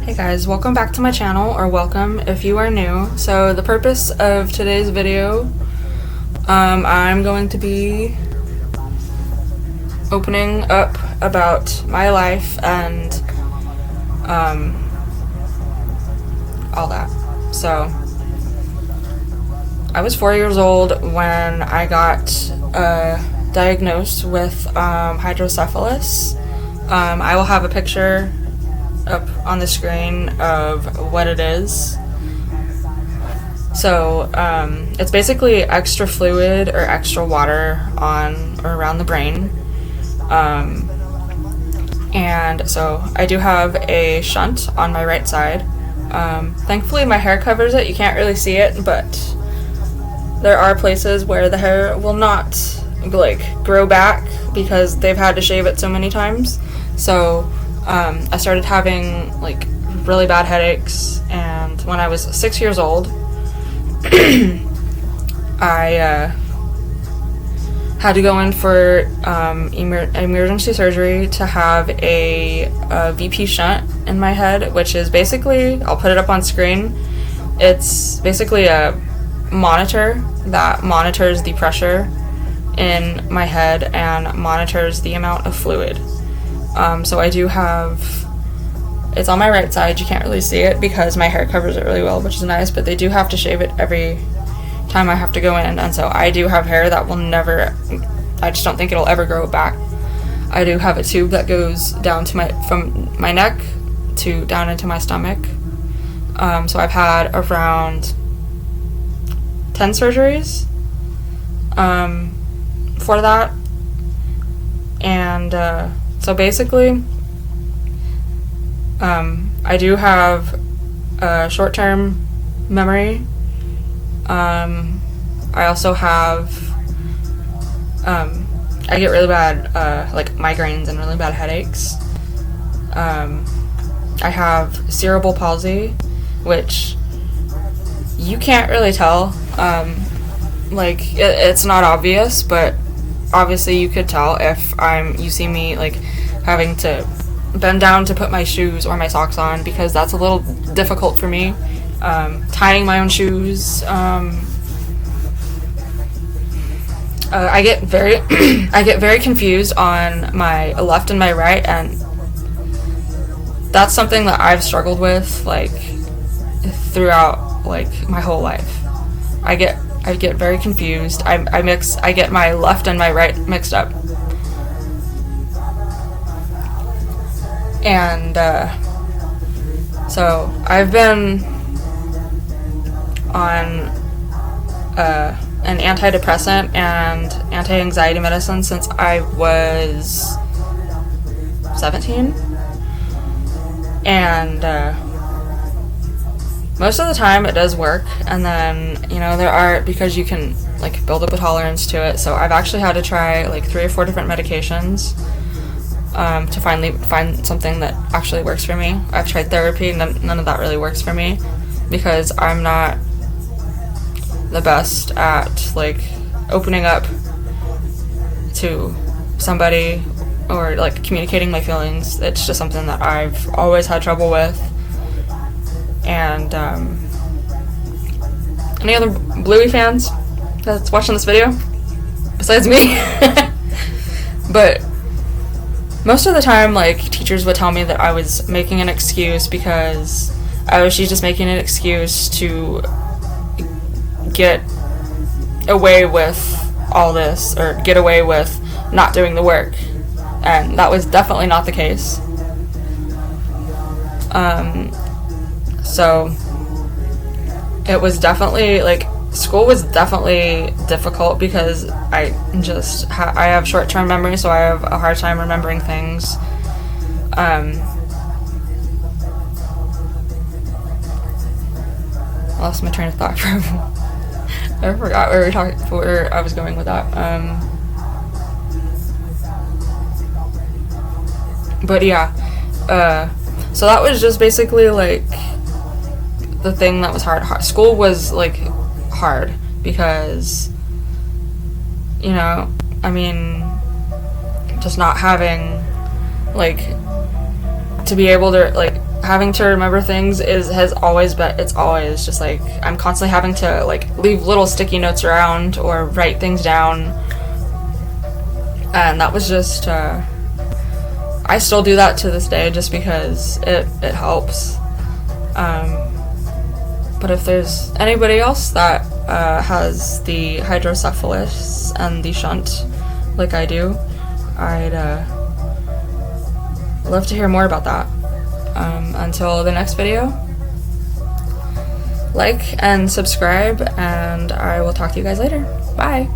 Hey guys, welcome back to my channel, or welcome if you are new. So the purpose of today's video, I'm going to be opening up about my life and all that. So I was 4 years old when I got diagnosed with hydrocephalus. I will have a picture up on the screen of what it is. So it's basically extra fluid or extra water on or around the brain. And so I do have a shunt on my right side. Thankfully my hair covers it. You can't really see it, but there are places where the hair will not grow back because they've had to shave it so many times. So I started having really bad headaches, and when I was 6 years old, I had to go in for emergency surgery to have a VP shunt in my head, which is basically, I'll put it up on screen, it's basically a monitor that monitors the pressure in my head and monitors the amount of fluid. So I do have, it's on my right side, you can't really see it because my hair covers it really well, which is nice, but they do have to shave it every time I have to go in, and so I do have hair that will never, I just don't think it'll ever grow back. I do have a tube that goes down to from my neck to down into my stomach. So I've had around 10 surgeries for that, and so basically, I do have short-term memory. I also have, I get really bad, migraines and really bad headaches. I have cerebral palsy, which you can't really tell. It's not obvious, but obviously you could tell if you see me having to bend down to put my shoes or my socks on, because that's a little difficult for me. Tying my own shoes. I get very confused on my left and my right, and that's something that I've struggled with throughout my whole life. I get very confused. I get my left and my right mixed up. And so I've been on an antidepressant and anti-anxiety medicine since I was 17. And most of the time it does work, and then there are, because you can build up a tolerance to it, so I've actually had to try 3 or 4 different medications to finally find something that actually works for me. I've tried therapy, and none of that really works for me because I'm not the best at opening up to somebody or communicating my feelings. It's just something that I've always had trouble with. And any other Bluey fans that's watching this video besides me? But most of the time, teachers would tell me that I was making an excuse because she's just making an excuse to get away with all this, or get away with not doing the work. And that was definitely not the case. So it was definitely, school was definitely difficult because I have short-term memory, so I have a hard time remembering things. I lost my train of thought for I forgot where I was going with that. But yeah, so that was just basically the thing that was hard. School was hard because just not having to be able to having to remember things has always been, it's always just like I'm constantly having to like leave little sticky notes around or write things down, and that was just I still do that to this day just because it helps. But if there's anybody else that has the hydrocephalus and the shunt like I do, I'd love to hear more about that. Until the next video, like and subscribe, and I will talk to you guys later. Bye!